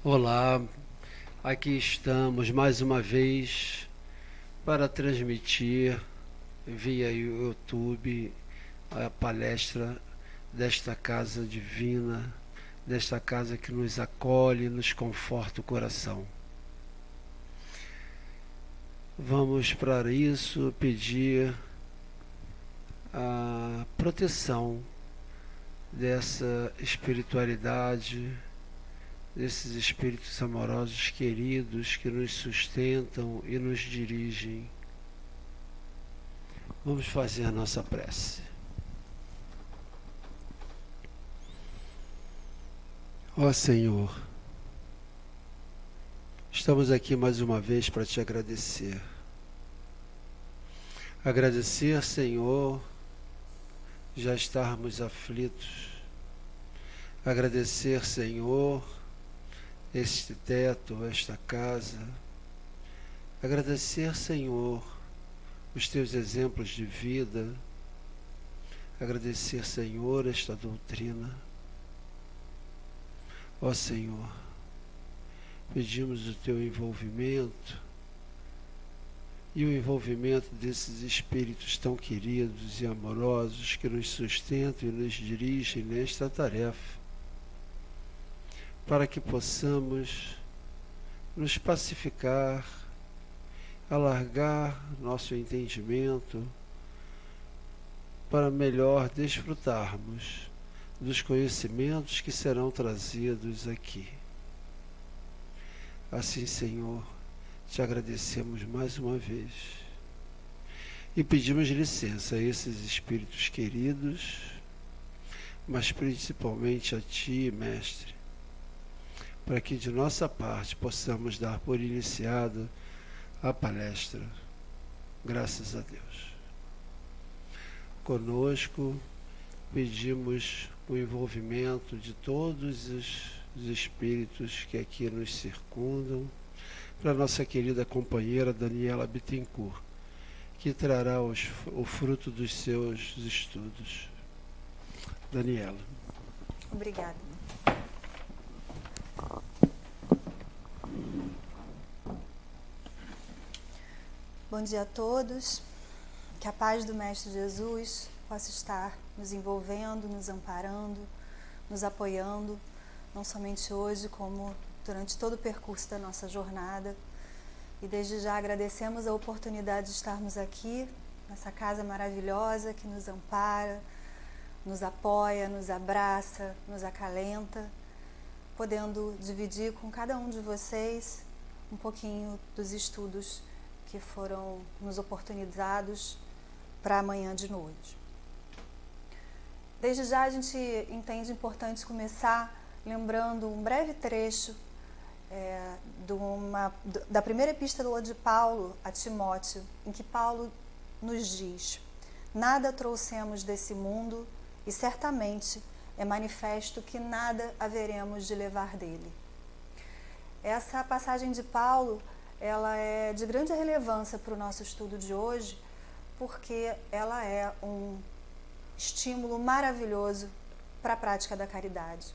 Olá, aqui estamos mais uma vez para transmitir via YouTube a palestra desta casa divina, desta casa que nos acolhe e nos conforta o coração. Vamos para isso pedir a proteção dessa espiritualidade, desses espíritos amorosos queridos que nos sustentam e nos dirigem. Vamos fazer a nossa prece. Ó Senhor, estamos aqui mais uma vez para te agradecer. Agradecer, Senhor, já estarmos aflitos. Agradecer, Senhor, este teto, esta casa. Agradecer, Senhor, os teus exemplos de vida. Agradecer, Senhor, esta doutrina. Ó Senhor, pedimos o teu envolvimento e o envolvimento desses espíritos tão queridos e amorosos que nos sustentam e nos dirigem nesta tarefa, para que possamos nos pacificar, alargar nosso entendimento, para melhor desfrutarmos dos conhecimentos que serão trazidos aqui. Assim, Senhor, te agradecemos mais uma vez e pedimos licença a esses espíritos queridos, mas principalmente a Ti, Mestre, para que de nossa parte possamos dar por iniciada a palestra. Graças a Deus. Conosco, pedimos o envolvimento de todos os espíritos que aqui nos circundam, para nossa querida companheira Daniela Bittencourt, que trará o fruto dos seus estudos. Daniela. Obrigada. Bom dia a todos. Que a paz do Mestre Jesus possa estar nos envolvendo, nos amparando, nos apoiando, não somente hoje, como durante todo o percurso da nossa jornada. E desde já agradecemos a oportunidade de estarmos aqui, nessa casa maravilhosa que nos ampara, nos apoia, nos abraça, nos acalenta, podendo dividir com cada um de vocês um pouquinho dos estudos que foram nos oportunizados para amanhã de noite. Desde já a gente entende importante começar lembrando um breve trecho da primeira epístola de Paulo a Timóteo, em que Paulo nos diz: nada trouxemos desse mundo e certamente é manifesto que nada haveremos de levar dele. Essa passagem de Paulo, ela é de grande relevância para o nosso estudo de hoje, porque ela é um estímulo maravilhoso para a prática da caridade.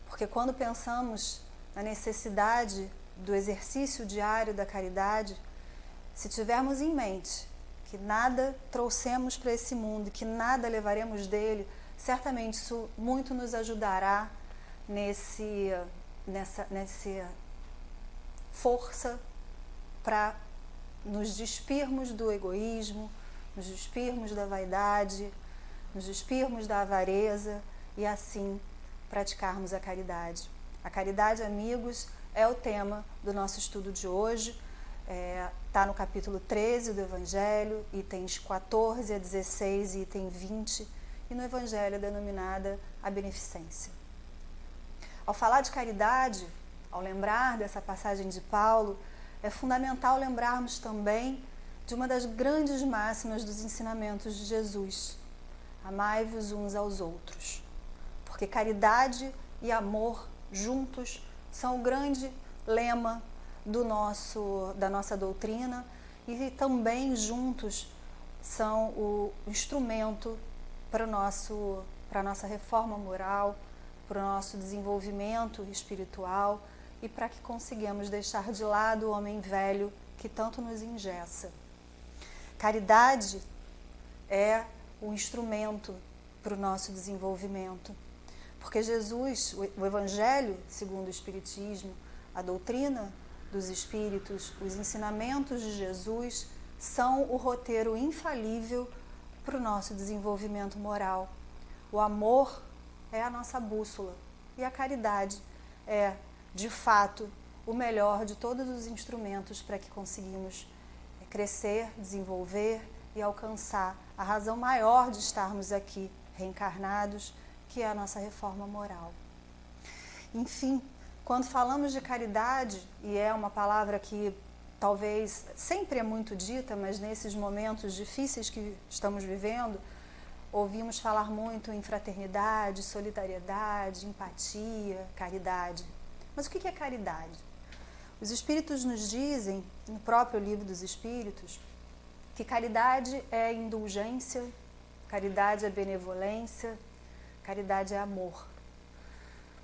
Porque quando pensamos na necessidade do exercício diário da caridade, se tivermos em mente que nada trouxemos para esse mundo e que nada levaremos dele, certamente isso muito nos ajudará nessa força para nos despirmos do egoísmo, nos despirmos da vaidade, nos despirmos da avareza e assim praticarmos a caridade. A caridade, amigos, é o tema do nosso estudo de hoje. Está no capítulo 13 do Evangelho, itens 14 a 16 e item 20, e no Evangelho é denominada a beneficência. Ao falar de caridade, ao lembrar dessa passagem de Paulo, é fundamental lembrarmos também de uma das grandes máximas dos ensinamentos de Jesus: amai-vos uns aos outros. Porque caridade e amor juntos são o grande lema da nossa doutrina e também juntos são o instrumento para a nossa reforma moral, para o nosso desenvolvimento espiritual e para que consigamos deixar de lado o homem velho que tanto nos engessa. Caridade é o instrumento para o nosso desenvolvimento, porque Jesus, o Evangelho, segundo o Espiritismo, a doutrina dos Espíritos, os ensinamentos de Jesus são o roteiro infalível para o nosso desenvolvimento moral. O amor é a nossa bússola e a caridade é, de fato, o melhor de todos os instrumentos para que conseguimos crescer, desenvolver e alcançar a razão maior de estarmos aqui reencarnados, que é a nossa reforma moral. Enfim, quando falamos de caridade, e é uma palavra que talvez sempre é muito dita, mas nesses momentos difíceis que estamos vivendo, ouvimos falar muito em fraternidade, solidariedade, empatia, caridade. Mas o que é caridade? Os Espíritos nos dizem, no próprio Livro dos Espíritos, que caridade é indulgência, caridade é benevolência, caridade é amor.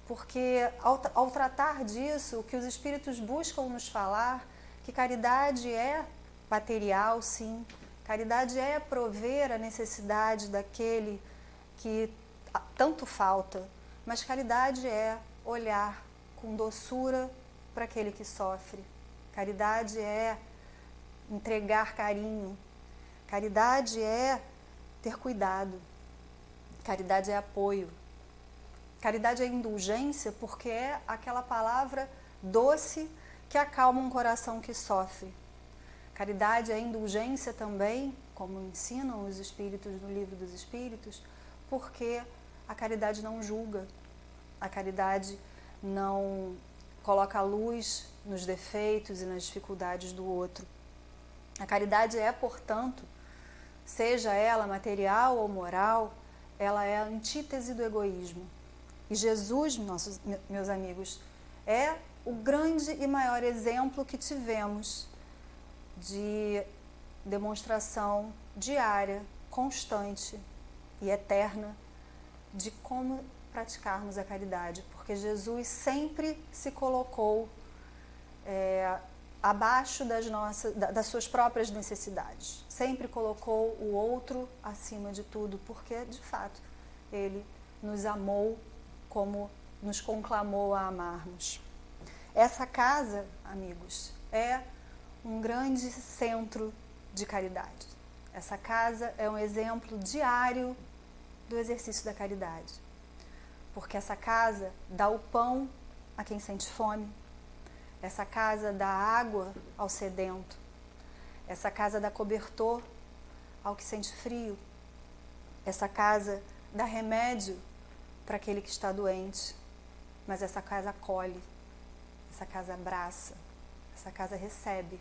Porque ao tratar disso, o que os Espíritos buscam nos falar, que caridade é material, sim, caridade é prover a necessidade daquele que tanto falta, mas caridade é olhar com doçura para aquele que sofre. Caridade é entregar carinho. Caridade é ter cuidado. Caridade é apoio. Caridade é indulgência porque é aquela palavra doce que acalma um coração que sofre. Caridade é indulgência também, como ensinam os Espíritos no Livro dos Espíritos, porque a caridade não julga, a caridade não coloca a luz nos defeitos e nas dificuldades do outro. A caridade é, portanto, seja ela material ou moral, ela é a antítese do egoísmo. E Jesus, meus amigos, é o grande e maior exemplo que tivemos de demonstração diária, constante e eterna de como praticarmos a caridade, porque Jesus sempre se colocou abaixo das suas próprias necessidades, sempre colocou o outro acima de tudo, porque de fato ele nos amou como nos conclamou a amarmos. Essa casa, amigos, é um grande centro de caridade. Essa casa é um exemplo diário do exercício da caridade. Porque essa casa dá o pão a quem sente fome. Essa casa dá água ao sedento. Essa casa dá cobertor ao que sente frio. Essa casa dá remédio para aquele que está doente. Mas essa casa acolhe. Essa casa abraça. Essa casa recebe.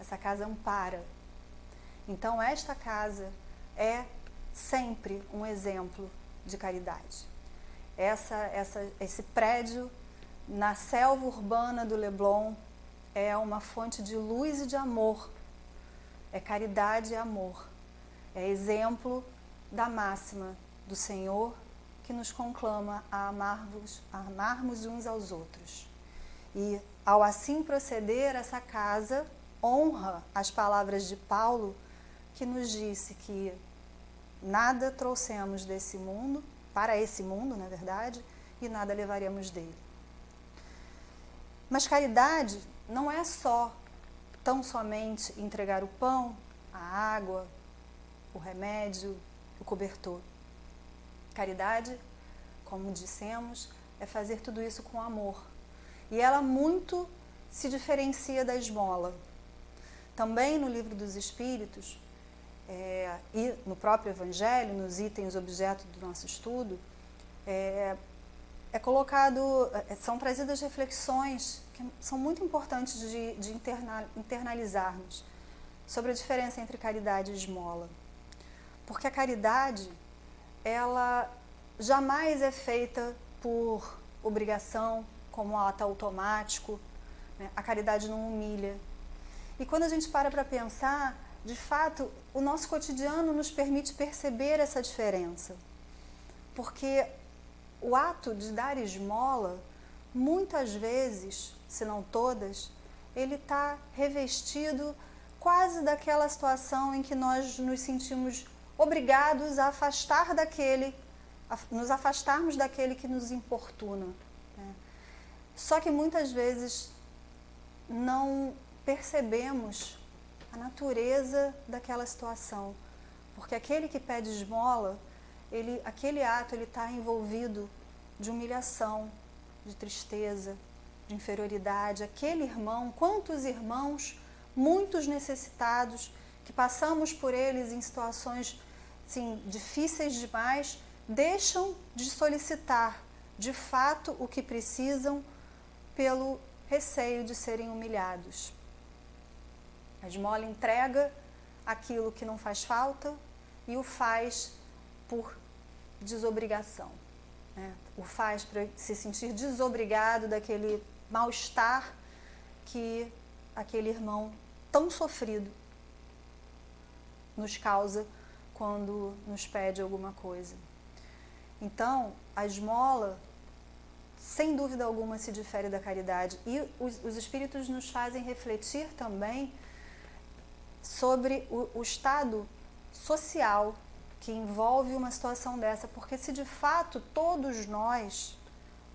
Essa casa ampara. Então, esta casa é sempre um exemplo de caridade. Esse prédio na selva urbana do Leblon é uma fonte de luz e de amor. É caridade e amor. É exemplo da máxima do Senhor que nos conclama a amarmos uns aos outros. E, ao assim proceder, essa casa honra as palavras de Paulo, que nos disse que nada trouxemos desse mundo, para esse mundo, na verdade, e nada levaremos dele. Mas caridade não é tão somente entregar o pão, a água, o remédio, o cobertor. Caridade, como dissemos, é fazer tudo isso com amor. E ela muito se diferencia da esmola. Também no Livro dos Espíritos, e no próprio Evangelho, nos itens objeto do nosso estudo, são trazidas reflexões que são muito importantes de internalizarmos sobre a diferença entre caridade e esmola. Porque a caridade, ela jamais é feita por obrigação, como um ato automático, né? A caridade não humilha. E quando a gente para pensar, de fato, o nosso cotidiano nos permite perceber essa diferença. Porque o ato de dar esmola, muitas vezes, se não todas, ele está revestido quase daquela situação em que nós nos sentimos obrigados a afastar daquele, nos afastarmos daquele que nos importuna, né? Só que muitas vezes não percebemos a natureza daquela situação, porque aquele que pede esmola, aquele ato está envolvido de humilhação, de tristeza, de inferioridade. Aquele irmão, quantos irmãos, muitos necessitados, que passamos por eles em situações assim, difíceis demais, deixam de solicitar de fato o que precisam pelo receio de serem humilhados. A esmola entrega aquilo que não faz falta e o faz por desobrigação, né? O faz para se sentir desobrigado daquele mal-estar que aquele irmão tão sofrido nos causa quando nos pede alguma coisa. Então, a esmola, sem dúvida alguma, se difere da caridade. E os Espíritos nos fazem refletir também sobre o estado social que envolve uma situação dessa, porque se de fato todos nós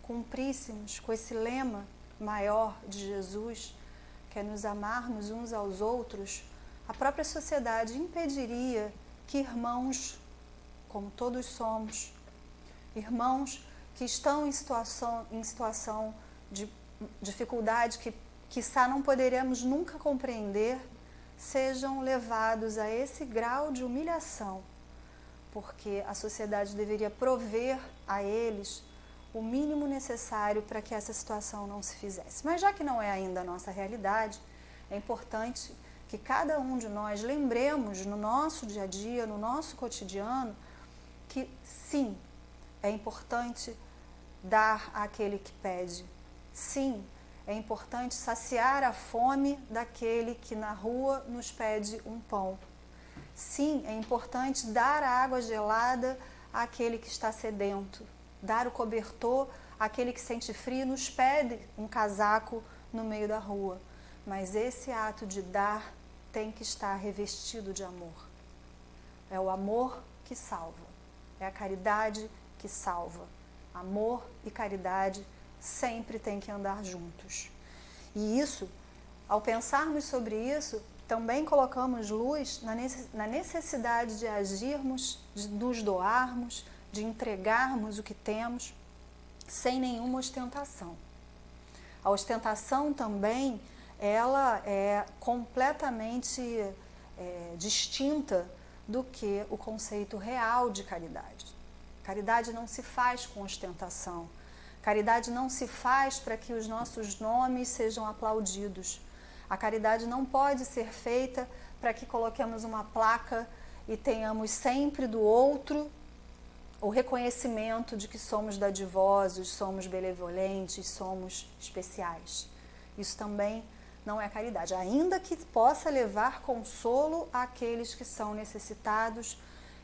cumpríssemos com esse lema maior de Jesus, que é nos amarmos uns aos outros, a própria sociedade impediria que irmãos, como todos somos, irmãos que estão em situação de dificuldade que quiçá não poderemos nunca compreender, sejam levados a esse grau de humilhação, porque a sociedade deveria prover a eles o mínimo necessário para que essa situação não se fizesse. Mas já que não é ainda a nossa realidade, é importante que cada um de nós lembremos no nosso dia a dia, no nosso cotidiano, que sim, é importante dar àquele que pede. Sim, é importante saciar a fome daquele que na rua nos pede um pão. Sim, é importante dar a água gelada àquele que está sedento, dar o cobertor àquele que sente frio e nos pede um casaco no meio da rua. Mas esse ato de dar tem que estar revestido de amor. É o amor que salva, é a caridade que salva. Amor e caridade sempre têm que andar juntos. E isso, ao pensarmos sobre isso, também colocamos luz na necessidade de agirmos, de nos doarmos, de entregarmos o que temos, sem nenhuma ostentação. A ostentação também, ela é completamente distinta do que o conceito real de caridade. Caridade não se faz com ostentação. Caridade não se faz para que os nossos nomes sejam aplaudidos. A caridade não pode ser feita para que coloquemos uma placa e tenhamos sempre do outro o reconhecimento de que somos dadivosos, somos benevolentes, somos especiais. Isso também não é caridade, ainda que possa levar consolo àqueles que são necessitados.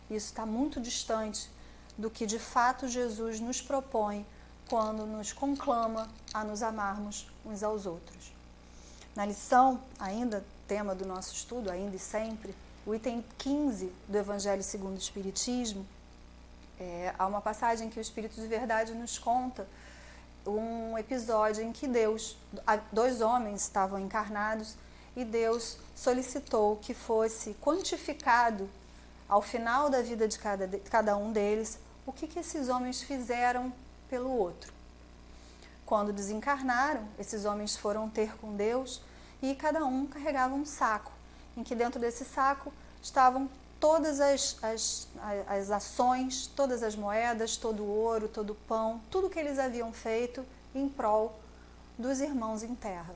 Isso está muito distante do que de fato Jesus nos propõe quando nos conclama a nos amarmos uns aos outros. Na lição, ainda tema do nosso estudo, ainda e sempre, o item 15 do Evangelho segundo o Espiritismo, há uma passagem que o Espírito de Verdade nos conta um episódio em que dois homens estavam encarnados e Deus solicitou que fosse quantificado ao final da vida de cada um deles o que esses homens fizeram pelo outro. Quando desencarnaram, esses homens foram ter com Deus e cada um carregava um saco, em que dentro desse saco estavam todas as ações, todas as moedas, todo o ouro, todo o pão, tudo que eles haviam feito em prol dos irmãos em terra.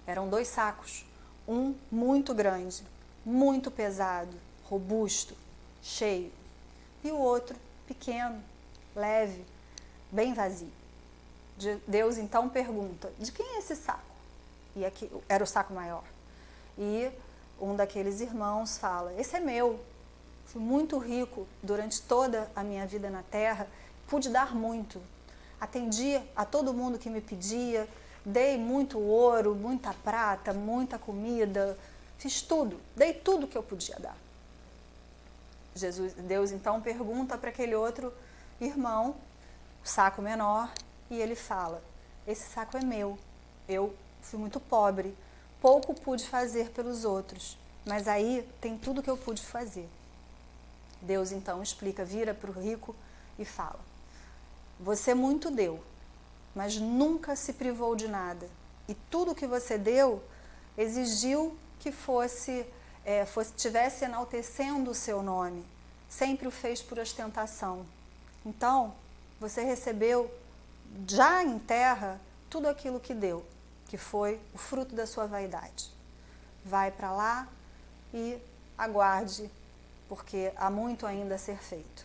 Eram 2 sacos, um muito grande, muito pesado, robusto, cheio, e o outro pequeno, leve, bem vazio. Deus então pergunta, de quem é esse saco? E aqui era o saco maior. E um daqueles irmãos fala, esse é meu, fui muito rico durante toda a minha vida na terra, pude dar muito. Atendi a todo mundo que me pedia, dei muito ouro, muita prata, muita comida, fiz tudo, dei tudo que eu podia dar. Deus então pergunta para aquele outro irmão, o saco menor, e ele fala: esse saco é meu, eu fui muito pobre, pouco pude fazer pelos outros, mas aí tem tudo que eu pude fazer. Deus então explica, vira para o rico e fala: você muito deu, mas nunca se privou de nada, e tudo que você deu exigiu que tivesse enaltecendo o seu nome, sempre o fez por ostentação. Então, você recebeu já em terra tudo aquilo que deu, que foi o fruto da sua vaidade. Vai para lá e aguarde, porque há muito ainda a ser feito.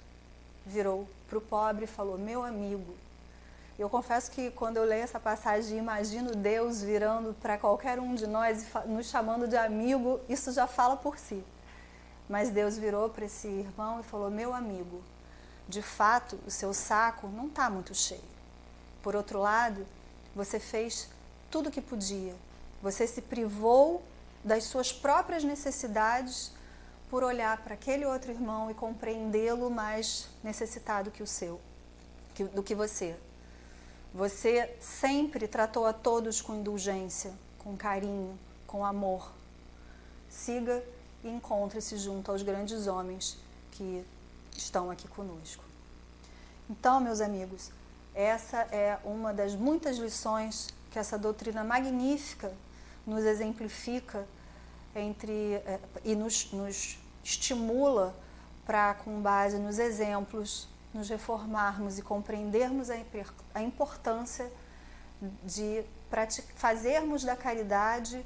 Virou para o pobre e falou: meu amigo. Eu confesso que quando eu leio essa passagem e imagino Deus virando para qualquer um de nós e nos chamando de amigo, isso já fala por si. Mas Deus virou para esse irmão e falou: meu amigo, de fato o seu saco não está muito cheio. Por outro lado, você fez tudo o que podia. Você se privou das suas próprias necessidades por olhar para aquele outro irmão e compreendê-lo mais necessitado que o seu, do que você. Você sempre tratou a todos com indulgência, com carinho, com amor. Siga e encontre-se junto aos grandes homens que estão aqui conosco. Então, meus amigos, essa é uma das muitas lições que essa doutrina magnífica nos exemplifica e nos estimula para, com base nos exemplos, nos reformarmos e compreendermos a importância de fazermos da caridade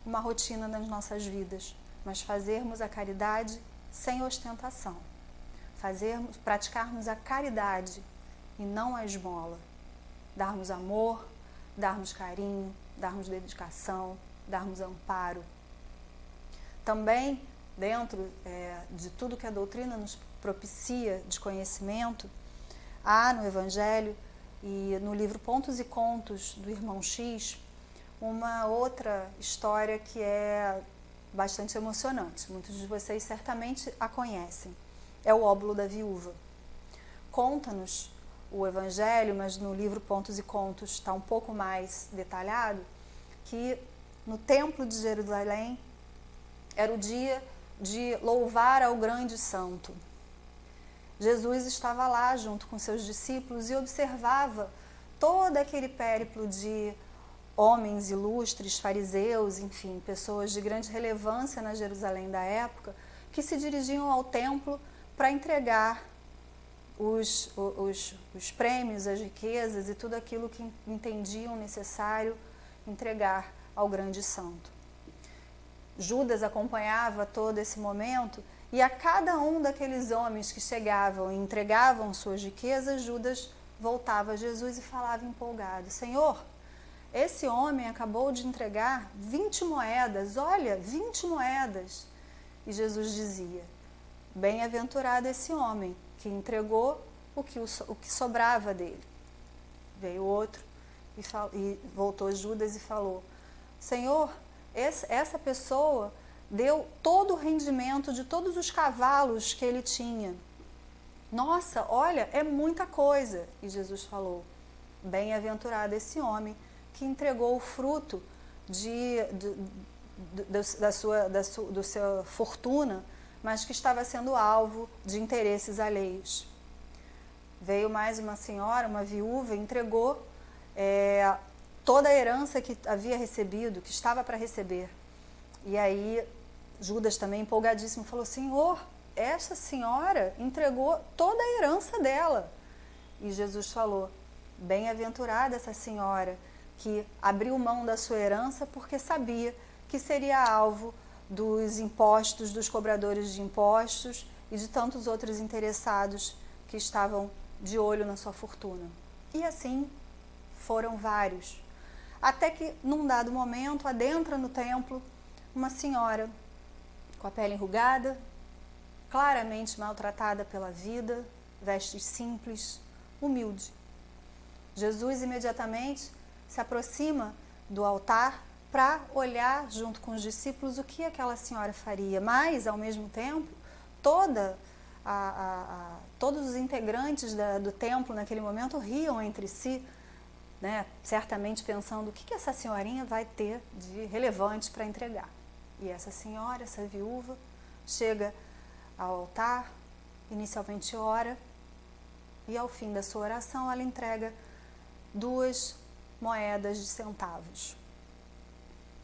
uma rotina nas nossas vidas, mas fazermos a caridade sem ostentação. Praticarmos a caridade e não a esmola. Darmos amor, darmos carinho, darmos dedicação, darmos amparo. Também, dentro de tudo que a doutrina nos propicia de conhecimento, há no Evangelho e no livro Pontos e Contos do Irmão X uma outra história que é bastante emocionante. Muitos de vocês certamente a conhecem. É o óbolo da viúva. Conta-nos o Evangelho, mas no livro Pontos e Contos está um pouco mais detalhado, que no Templo de Jerusalém era o dia de louvar ao grande santo. Jesus estava lá junto com seus discípulos e observava todo aquele périplo de homens ilustres, fariseus, enfim, pessoas de grande relevância na Jerusalém da época, que se dirigiam ao templo para entregar os prêmios, as riquezas e tudo aquilo que entendiam necessário entregar ao grande santo. Judas acompanhava todo esse momento e a cada um daqueles homens que chegavam e entregavam suas riquezas, Judas voltava a Jesus e falava empolgado: Senhor, esse homem acabou de entregar 20 moedas, olha, 20 moedas. E Jesus dizia: bem-aventurado esse homem que entregou o que sobrava dele. Veio outro e voltou Judas e falou: Senhor, essa pessoa deu todo o rendimento de todos os cavalos que ele tinha. Nossa, olha, é muita coisa. E Jesus falou: bem-aventurado esse homem que entregou o fruto da sua fortuna, mas que estava sendo alvo de interesses alheios. Veio mais uma senhora, uma viúva, entregou toda a herança que havia recebido, que estava para receber. E aí Judas também, empolgadíssimo, falou: Senhor, essa senhora entregou toda a herança dela. E Jesus falou: bem-aventurada essa senhora que abriu mão da sua herança porque sabia que seria alvo dos impostos, dos cobradores de impostos e de tantos outros interessados que estavam de olho na sua fortuna. E assim foram vários. Até que, num dado momento, adentra no templo uma senhora com a pele enrugada, claramente maltratada pela vida, vestes simples, humilde. Jesus imediatamente se aproxima do altar para olhar junto com os discípulos o que aquela senhora faria, mas, ao mesmo tempo, todos os integrantes do templo naquele momento riam entre si, né, certamente pensando o que essa senhorinha vai ter de relevante para entregar. E essa senhora, essa viúva, chega ao altar, inicialmente ora, e ao fim da sua oração ela entrega 2 moedas de centavos.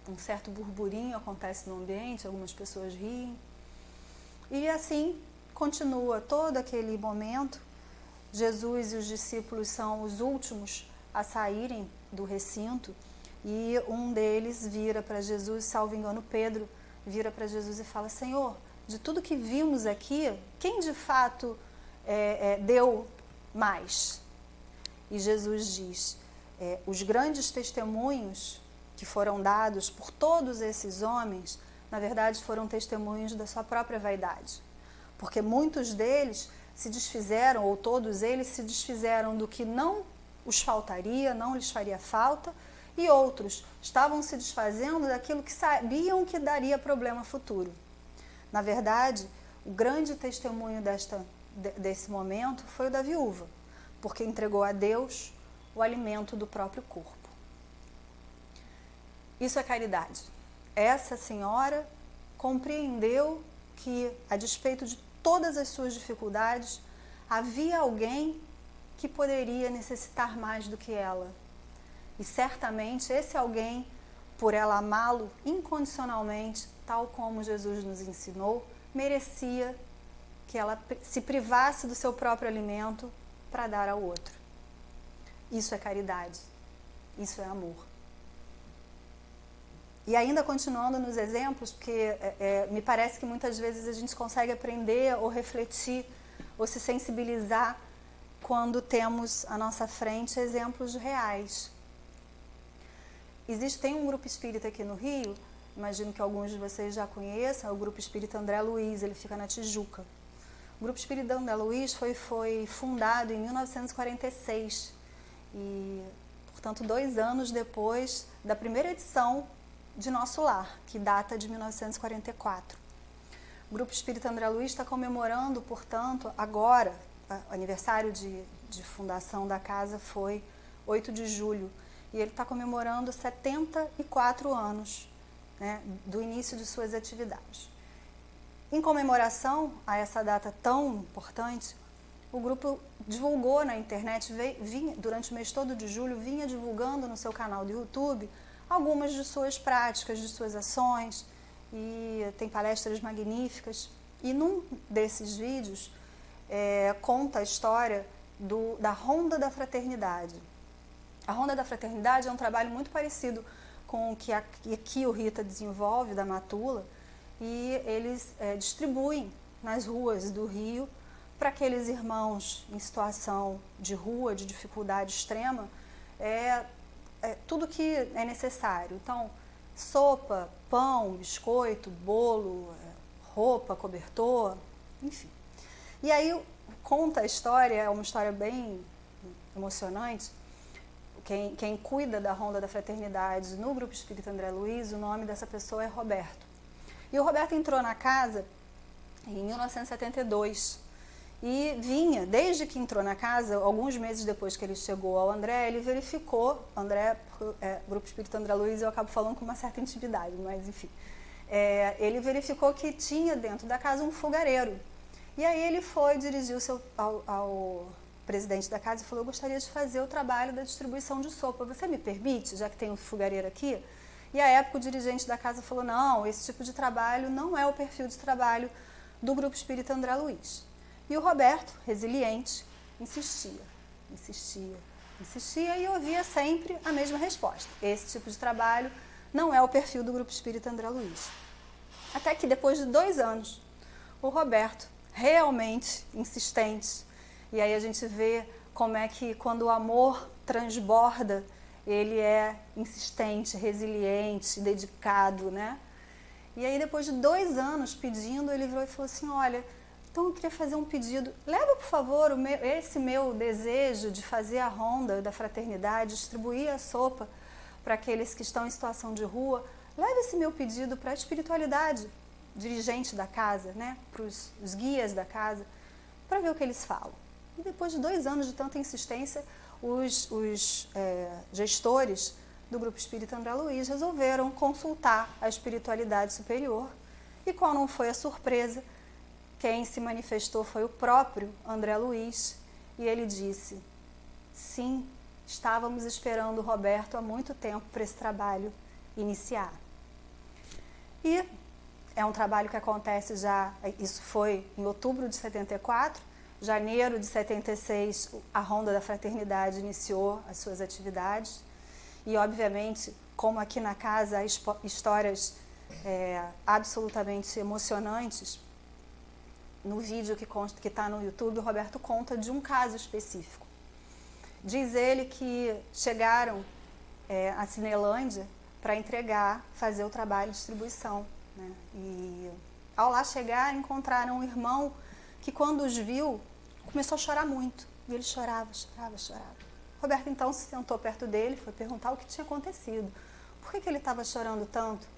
Um certo burburinho acontece no ambiente, algumas pessoas riem. E assim continua todo aquele momento. Jesus e os discípulos são os últimos a saírem do recinto e um deles vira para Jesus, salvo engano Pedro, vira para Jesus e fala: Senhor, de tudo que vimos aqui, quem de fato deu mais? E Jesus diz: os grandes testemunhos que foram dados por todos esses homens, na verdade foram testemunhos da sua própria vaidade. Porque muitos deles se desfizeram, ou todos eles se desfizeram do que não os faltaria, não lhes faria falta, e outros estavam se desfazendo daquilo que sabiam que daria problema futuro. Na verdade, o grande testemunho desse momento foi o da viúva, porque entregou a Deus o alimento do próprio corpo. Isso é caridade. Essa senhora compreendeu que, a despeito de todas as suas dificuldades, havia alguém que poderia necessitar mais do que ela. E certamente esse alguém, por ela amá-lo incondicionalmente, tal como Jesus nos ensinou, merecia que ela se privasse do seu próprio alimento para dar ao outro. Isso é caridade. Isso é amor. E ainda continuando nos exemplos, porque me parece que muitas vezes a gente consegue aprender ou refletir ou se sensibilizar quando temos à nossa frente exemplos reais. Tem um grupo espírita aqui no Rio, imagino que alguns de vocês já conheçam, é o Grupo Espírita André Luiz, ele fica na Tijuca. O Grupo Espírita André Luiz foi fundado em 1946 e, portanto, 2 anos depois da primeira edição de Nosso Lar, que data de 1944. O Grupo Espírita André Luiz está comemorando, portanto, agora, o aniversário de fundação da casa foi 8 de julho, e ele está comemorando 74 anos, né, do início de suas atividades. Em comemoração a essa data tão importante, o grupo divulgou na internet, durante o mês todo de julho, vinha divulgando no seu canal do YouTube algumas de suas práticas, de suas ações, e tem palestras magníficas. E num desses vídeos conta a história da Ronda da Fraternidade. A Ronda da Fraternidade é um trabalho muito parecido com o que aqui o Rita desenvolve, da Matula, e eles distribuem nas ruas do Rio para aqueles irmãos em situação de rua, de dificuldade extrema, tudo que é necessário. Então, sopa, pão, biscoito, bolo, roupa, cobertor, enfim. E aí conta a história, é uma história bem emocionante. Quem cuida da Ronda da Fraternidade no Grupo Espírita André Luiz, o nome dessa pessoa é Roberto. E o Roberto entrou na casa em 1972 e vinha, desde que entrou na casa, alguns meses depois que ele chegou ao André, ele verificou, Grupo Espírita André Luiz, eu acabo falando com uma certa intimidade, mas enfim, ele verificou que tinha dentro da casa um fogareiro. E aí ele foi dirigir-se ao presidente da casa e falou: eu gostaria de fazer o trabalho da distribuição de sopa, você me permite, já que tem um fogareiro aqui? E à época o dirigente da casa falou: não, esse tipo de trabalho não é o perfil de trabalho do Grupo Espírita André Luiz. E o Roberto, resiliente, insistia e ouvia sempre a mesma resposta: esse tipo de trabalho não é o perfil do Grupo Espírita André Luiz. Até que depois de 2 anos, o Roberto, realmente insistente, e aí a gente vê como é que quando o amor transborda, ele é insistente, resiliente, dedicado, né? E aí depois de 2 anos pedindo, ele virou e falou assim: olha, Então eu queria fazer um pedido. Leva, por favor, esse meu desejo de fazer a ronda da fraternidade, distribuir a sopa para aqueles que estão em situação de rua. Leva esse meu pedido para a espiritualidade dirigente da casa, né? Para os guias da casa, para ver o que eles falam. E depois de 2 anos de tanta insistência, os gestores do Grupo Espírita André Luiz resolveram consultar a espiritualidade superior. E qual não foi a surpresa? Quem se manifestou foi o próprio André Luiz, e ele disse: sim, estávamos esperando o Roberto há muito tempo para esse trabalho iniciar. E é um trabalho que acontece já, isso foi em outubro de 74, janeiro de 76, a Ronda da Fraternidade iniciou as suas atividades, e obviamente, como aqui na casa há histórias absolutamente emocionantes. No vídeo que está no YouTube, o Roberto conta de um caso específico. Diz ele que chegaram a Cinelândia para fazer o trabalho de distribuição, né? E ao lá chegar, encontraram um irmão que, quando os viu, começou a chorar muito. E ele chorava. Roberto então se sentou perto dele, foi perguntar o que tinha acontecido. Por que ele estava chorando tanto?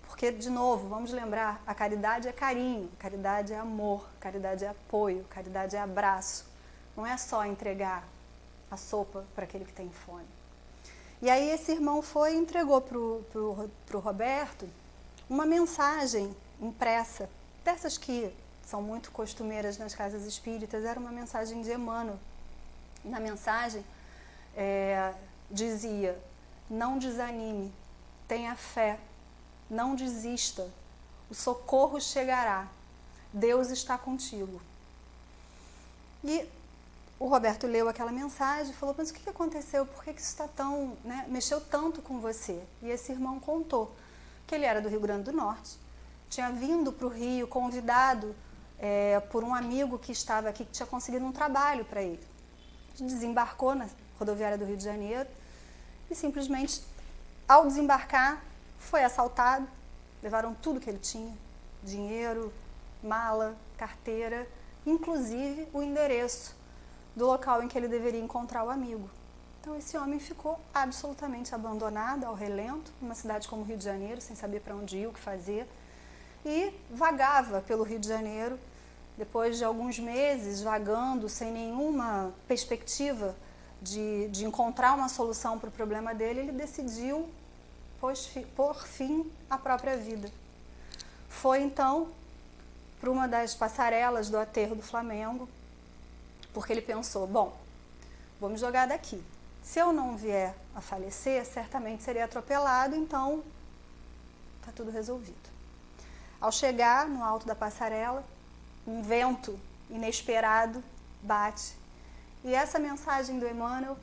Porque, de novo, vamos lembrar, a caridade é carinho, caridade é amor, caridade é apoio, caridade é abraço. Não é só entregar a sopa para aquele que tem fome. E aí esse irmão foi e entregou para o Roberto uma mensagem impressa, dessas que são muito costumeiras nas casas espíritas, era uma mensagem de Emmanuel. E na mensagem dizia: não desanime, tenha fé, não desista, o socorro chegará, Deus está contigo. E o Roberto leu aquela mensagem e falou: mas o que aconteceu? Por que isso está tão, né, mexeu tanto com você? E esse irmão contou que ele era do Rio Grande do Norte, tinha vindo para o Rio convidado por um amigo que estava aqui, que tinha conseguido um trabalho para ele. Desembarcou na rodoviária do Rio de Janeiro e simplesmente, ao desembarcar, foi assaltado, levaram tudo que ele tinha, dinheiro, mala, carteira, inclusive o endereço do local em que ele deveria encontrar o amigo. Então esse homem ficou absolutamente abandonado ao relento, numa cidade como o Rio de Janeiro, sem saber para onde ir, o que fazer, e vagava pelo Rio de Janeiro. Depois de alguns meses vagando, sem nenhuma perspectiva de encontrar uma solução para o problema dele, ele decidiu por fim à própria vida. Foi então para uma das passarelas do aterro do Flamengo, porque ele pensou: bom, vou me jogar daqui. Se eu não vier a falecer, certamente serei atropelado, então está tudo resolvido. Ao chegar no alto da passarela, um vento inesperado bate, e essa mensagem do Emmanuel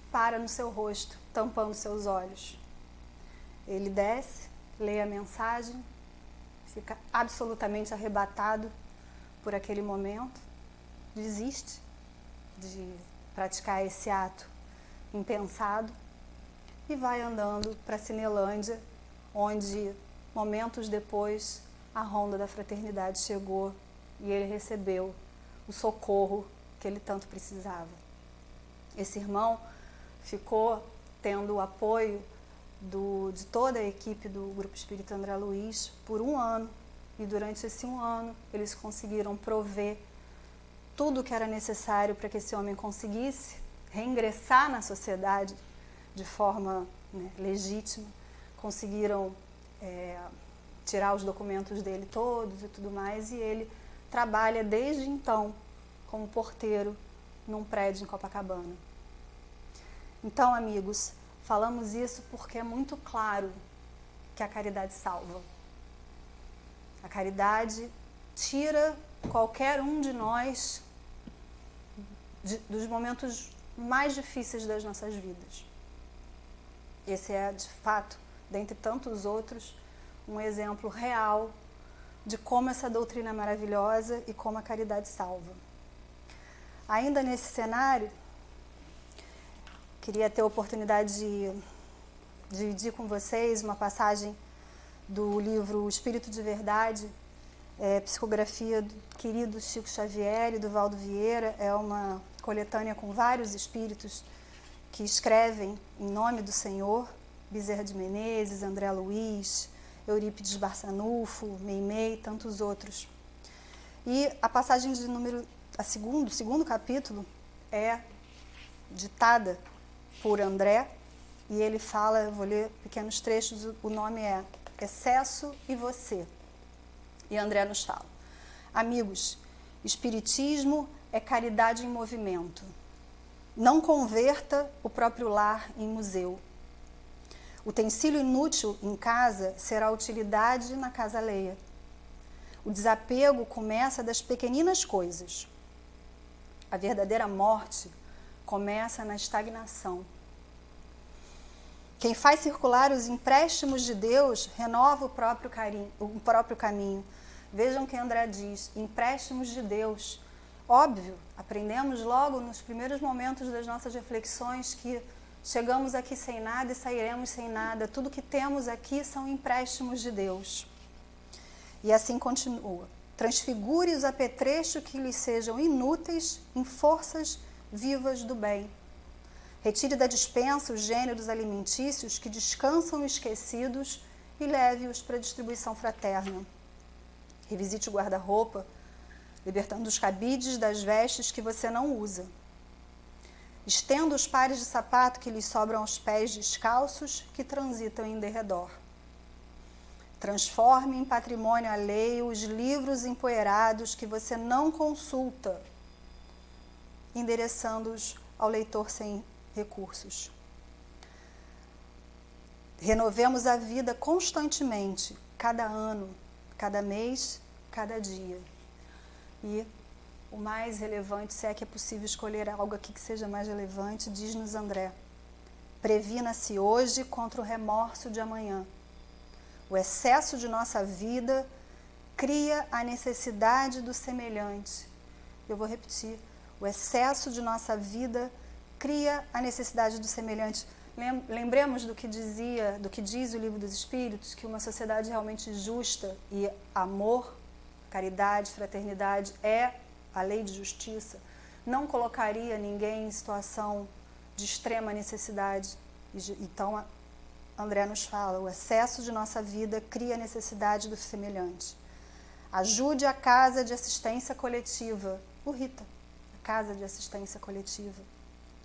para no seu rosto, tampando seus olhos. Ele desce, lê a mensagem, fica absolutamente arrebatado por aquele momento, desiste de praticar esse ato impensado e vai andando para Cinelândia, onde, momentos depois, a Ronda da Fraternidade chegou e ele recebeu o socorro que ele tanto precisava. Esse irmão ficou tendo o apoio de toda a equipe do Grupo Espírita André Luiz por 1 ano, e durante esse 1 ano eles conseguiram prover tudo o que era necessário para que esse homem conseguisse reingressar na sociedade de forma, né, legítima. Conseguiram tirar os documentos dele todos e tudo mais, e ele trabalha desde então como porteiro num prédio em Copacabana. Então, amigos, falamos isso porque é muito claro que a caridade salva. A caridade tira qualquer um de nós dos momentos mais difíceis das nossas vidas. Esse é, de fato, dentre tantos outros, um exemplo real de como essa doutrina é maravilhosa e como a caridade salva. Ainda nesse cenário, queria ter a oportunidade de dividir com vocês uma passagem do livro Espírito de Verdade, psicografia do querido Chico Xavier e do Valdo Vieira, é uma coletânea com vários espíritos que escrevem em nome do Senhor, Bezerra de Menezes, André Luiz, Eurípides Barçanufo, Meimei, tantos outros. E a passagem de segundo capítulo é ditada por André, e ele fala, eu vou ler pequenos trechos, o nome é Excesso e Você. E André nos fala: amigos, espiritismo é caridade em movimento. Não converta o próprio lar em museu. Utensílio inútil em casa será utilidade na casa alheia. O desapego começa das pequeninas coisas. A verdadeira morte começa na estagnação. Quem faz circular os empréstimos de Deus renova o próprio caminho. Vejam que André diz, empréstimos de Deus. Óbvio, aprendemos logo nos primeiros momentos das nossas reflexões que chegamos aqui sem nada e sairemos sem nada. Tudo que temos aqui são empréstimos de Deus. E assim continua. Transfigure os apetrechos que lhes sejam inúteis em forças vivas do bem. Retire da despensa os gêneros alimentícios que descansam esquecidos e leve-os para a distribuição fraterna. Revisite o guarda-roupa, libertando os cabides das vestes que você não usa. Estenda os pares de sapato que lhes sobram aos pés descalços que transitam em derredor. Transforme em patrimônio alheio os livros empoeirados que você não consulta, endereçando-os ao leitor sem recursos. Renovemos a vida constantemente, cada ano, cada mês, cada dia. E o mais relevante, se é que é possível escolher algo aqui que seja mais relevante, diz-nos André: previna-se hoje contra o remorso de amanhã. O excesso de nossa vida cria a necessidade do semelhante. Eu vou repetir. O excesso de nossa vida cria a necessidade do semelhante. Lembremos do que diz o Livro dos Espíritos, que uma sociedade realmente justa e amor, caridade, fraternidade é a lei de justiça, não colocaria ninguém em situação de extrema necessidade. Então, André nos fala, o excesso de nossa vida cria a necessidade do semelhante. Ajude a Casa de Assistência Coletiva, o Rita, a Casa de Assistência Coletiva.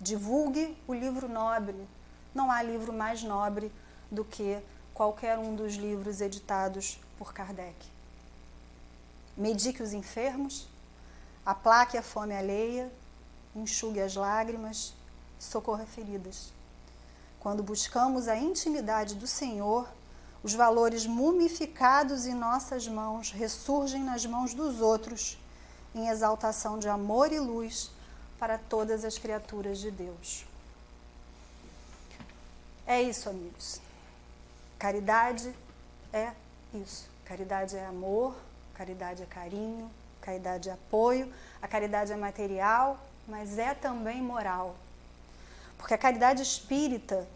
Divulgue o livro nobre. Não há livro mais nobre do que qualquer um dos livros editados por Kardec. Medique os enfermos, aplaque a fome alheia, enxugue as lágrimas, socorra feridas. Quando buscamos a intimidade do Senhor, os valores mumificados em nossas mãos ressurgem nas mãos dos outros, em exaltação de amor e luz para todas as criaturas de Deus. É isso, amigos. Caridade é isso. Caridade é amor, caridade é carinho, caridade é apoio, a caridade é material, mas é também moral. Porque a caridade espírita,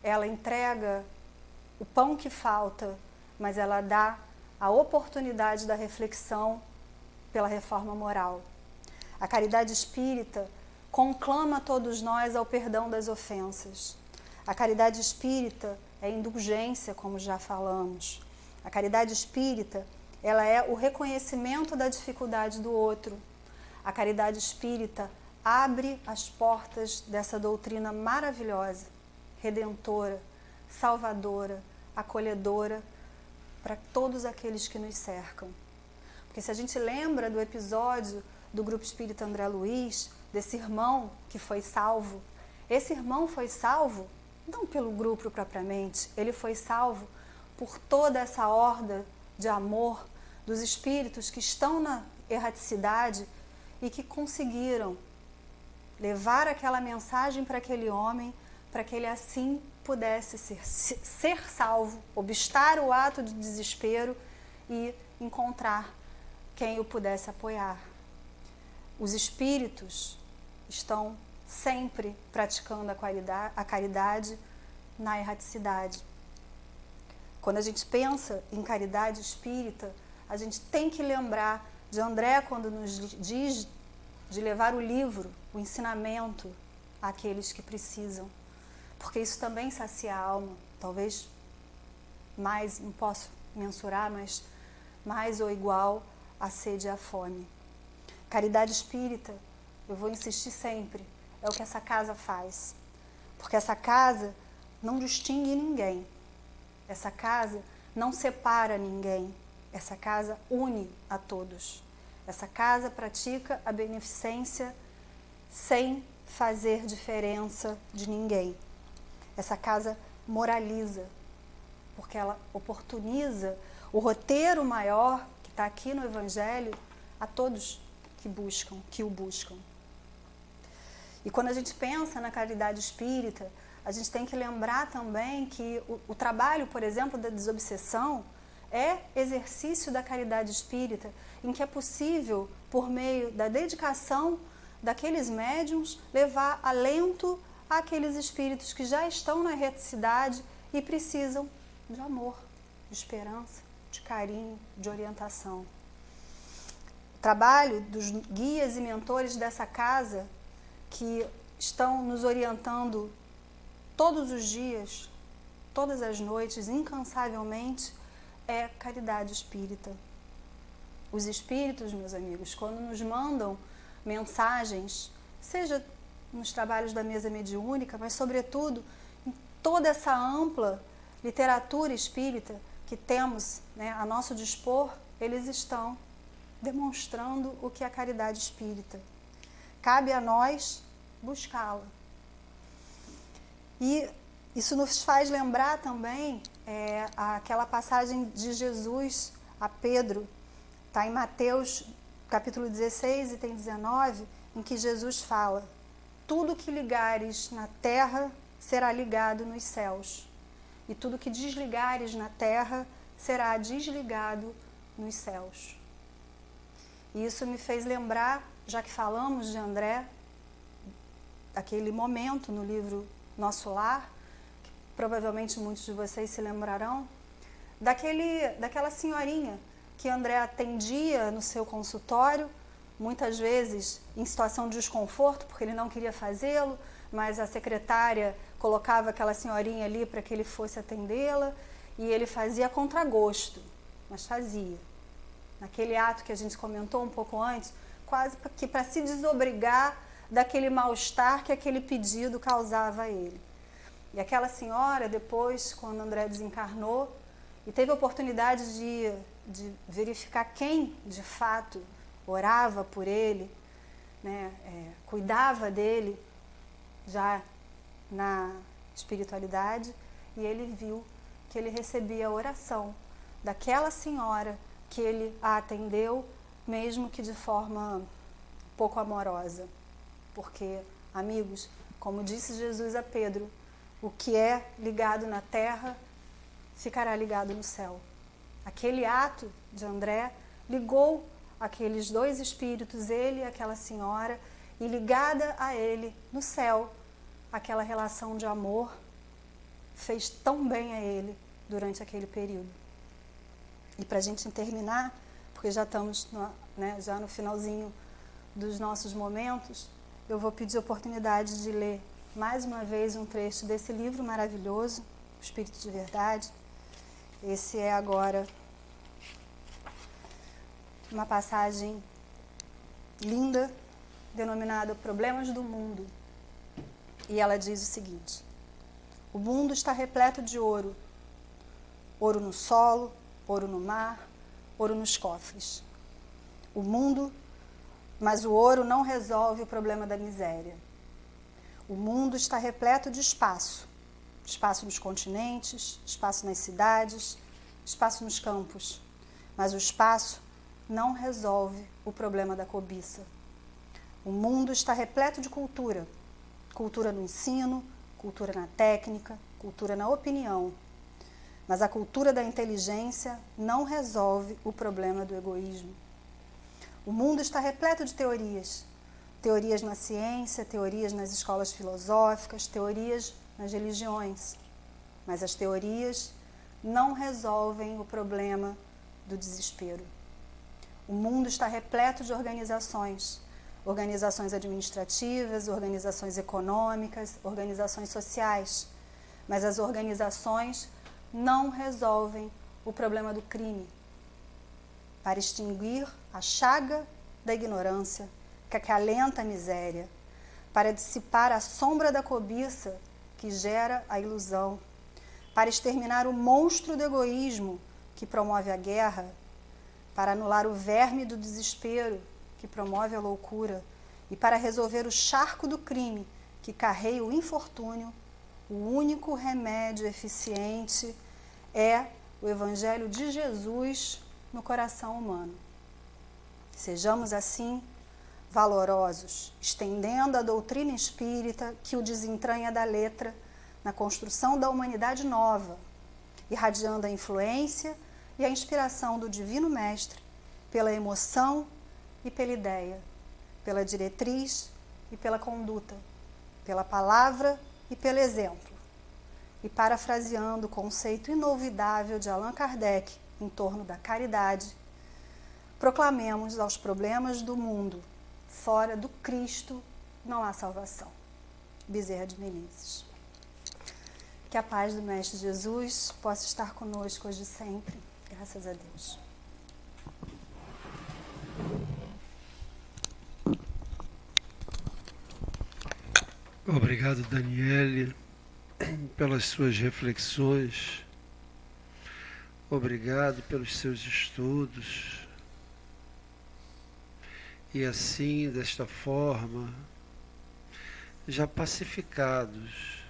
ela entrega o pão que falta, mas ela dá a oportunidade da reflexão pela reforma moral. A caridade espírita conclama todos nós ao perdão das ofensas. A caridade espírita é indulgência, como já falamos. A caridade espírita, ela é o reconhecimento da dificuldade do outro. A caridade espírita abre as portas dessa doutrina maravilhosa, redentora, salvadora, acolhedora para todos aqueles que nos cercam. Porque se a gente lembra do episódio do Grupo Espírita André Luiz, desse irmão que foi salvo, esse irmão foi salvo não pelo grupo propriamente, ele foi salvo por toda essa horda de amor dos espíritos que estão na erraticidade e que conseguiram levar aquela mensagem para aquele homem, para que ele assim pudesse ser salvo, obstar o ato de desespero e encontrar quem o pudesse apoiar. Os espíritos estão sempre praticando a caridade na erraticidade. Quando a gente pensa em caridade espírita, a gente tem que lembrar de André quando nos diz de levar o livro, o ensinamento àqueles que precisam. Porque isso também sacia a alma, talvez mais, não posso mensurar, mas mais ou igual à sede e à fome. Caridade espírita, eu vou insistir sempre, é o que essa casa faz. Porque essa casa não distingue ninguém. Essa casa não separa ninguém. Essa casa une a todos. Essa casa pratica a beneficência sem fazer diferença de ninguém. Essa casa moraliza, porque ela oportuniza o roteiro maior que está aqui no Evangelho a todos que o buscam. E quando a gente pensa na caridade espírita, a gente tem que lembrar também que o trabalho, por exemplo, da desobsessão é exercício da caridade espírita, em que é possível, por meio da dedicação daqueles médiuns, levar alento àqueles espíritos que já estão na erreticidade e precisam de amor, de esperança, de carinho, de orientação. O trabalho dos guias e mentores dessa casa, que estão nos orientando todos os dias, todas as noites, incansavelmente, é caridade espírita. Os espíritos, meus amigos, quando nos mandam mensagens, seja nos trabalhos da mesa mediúnica, mas sobretudo em toda essa ampla literatura espírita que temos, né, a nosso dispor, eles estão demonstrando o que é a caridade espírita. Cabe a nós buscá-la. E isso nos faz lembrar também aquela passagem de Jesus a Pedro, está em Mateus capítulo 16, item 19, em que Jesus fala: tudo que ligares na terra será ligado nos céus, e tudo que desligares na terra será desligado nos céus. E isso me fez lembrar, já que falamos de André, aquele momento no livro Nosso Lar, que provavelmente muitos de vocês se lembrarão, daquela senhorinha que André atendia no seu consultório, muitas vezes em situação de desconforto, porque ele não queria fazê-lo, mas a secretária colocava aquela senhorinha ali para que ele fosse atendê-la, e ele fazia a contragosto, mas fazia. Naquele ato que a gente comentou um pouco antes, quase que para se desobrigar daquele mal-estar que aquele pedido causava a ele. E aquela senhora, depois, quando André desencarnou, e teve a oportunidade de verificar quem, de fato, orava por ele, né, cuidava dele, já na espiritualidade, e ele viu que ele recebia a oração daquela senhora que ele a atendeu, mesmo que de forma pouco amorosa. Porque, amigos, como disse Jesus a Pedro, o que é ligado na terra ficará ligado no céu. Aquele ato de André ligou aqueles dois espíritos, ele e aquela senhora, e ligada a ele no céu, aquela relação de amor fez tão bem a ele durante aquele período. E para a gente terminar, porque já estamos já no finalzinho dos nossos momentos, eu vou pedir a oportunidade de ler mais uma vez um trecho desse livro maravilhoso, O Espírito de Verdade. Esse é agora uma passagem linda, denominada Problemas do Mundo. E ela diz o seguinte: o mundo está repleto de ouro. Ouro no solo, ouro no mar, ouro nos cofres. Mas o ouro não resolve o problema da miséria. O mundo está repleto de espaço. Espaço nos continentes, espaço nas cidades, espaço nos campos. Mas o espaço não resolve o problema da cobiça. O mundo está repleto de cultura. Cultura no ensino, cultura na técnica, cultura na opinião. Mas a cultura da inteligência não resolve o problema do egoísmo. O mundo está repleto de teorias. Teorias na ciência, teorias nas escolas filosóficas, teorias nas religiões. Mas as teorias não resolvem o problema do desespero. O mundo está repleto de organizações administrativas, organizações econômicas, organizações sociais, mas as organizações não resolvem o problema do crime. Para extinguir a chaga da ignorância que acalenta a miséria, para dissipar a sombra da cobiça que gera a ilusão, para exterminar o monstro do egoísmo que promove a guerra, para anular o verme do desespero que promove a loucura e para resolver o charco do crime que carrega o infortúnio, o único remédio eficiente é o Evangelho de Jesus no coração humano. Sejamos assim valorosos, estendendo a doutrina espírita que o desentranha da letra na construção da humanidade nova, irradiando a influência e a inspiração do Divino Mestre pela emoção e pela ideia, pela diretriz e pela conduta, pela palavra e pelo exemplo. E parafraseando o conceito inolvidável de Allan Kardec em torno da caridade, proclamemos aos problemas do mundo: fora do Cristo não há salvação. Bezerra de Menezes. Que a paz do Mestre Jesus possa estar conosco hoje e sempre. Graças a Deus. Obrigado, Daniele, pelas suas reflexões. Obrigado pelos seus estudos. E assim, desta forma, já pacificados,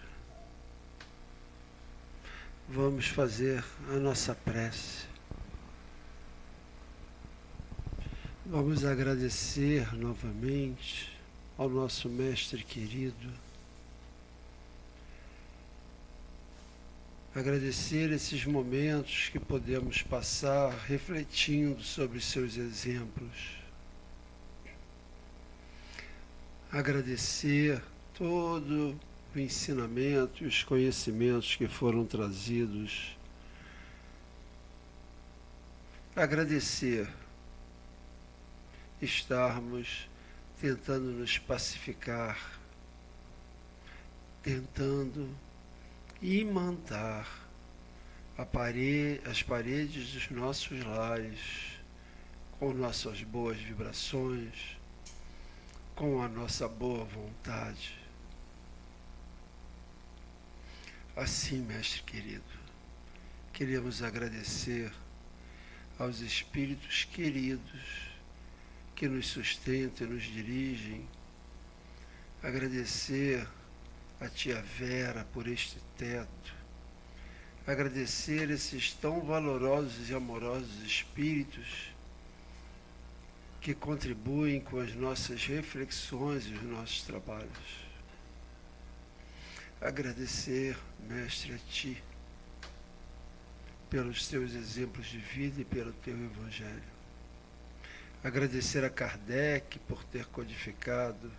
vamos fazer a nossa prece. Vamos agradecer novamente ao nosso Mestre querido, agradecer esses momentos que podemos passar refletindo sobre seus exemplos, agradecer todo o ensinamento e os conhecimentos que foram trazidos, agradecer estarmos tentando nos pacificar, tentando imantar as paredes dos nossos lares com nossas boas vibrações, com a nossa boa vontade. Assim, Mestre querido, queremos agradecer aos espíritos queridos que nos sustentam e nos dirigem, agradecer a tia Vera por este teto, agradecer esses tão valorosos e amorosos espíritos que contribuem com as nossas reflexões e os nossos trabalhos. Agradecer, Mestre, a Ti, pelos Teus exemplos de vida e pelo Teu Evangelho. Agradecer a Kardec por ter codificado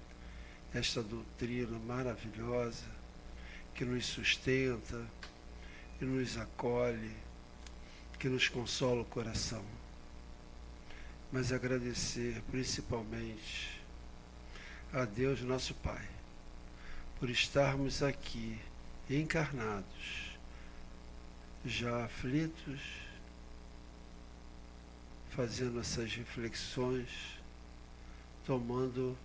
esta doutrina maravilhosa que nos sustenta, que nos acolhe, que nos consola o coração. Mas agradecer principalmente a Deus, nosso Pai, por estarmos aqui encarnados, já aflitos, fazendo essas reflexões, tomando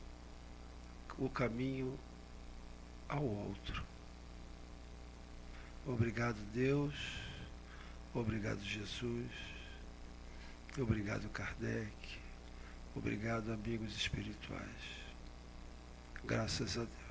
o caminho ao outro. Obrigado, Deus. Obrigado, Jesus. Obrigado, Kardec. Obrigado, amigos espirituais. Graças a Deus.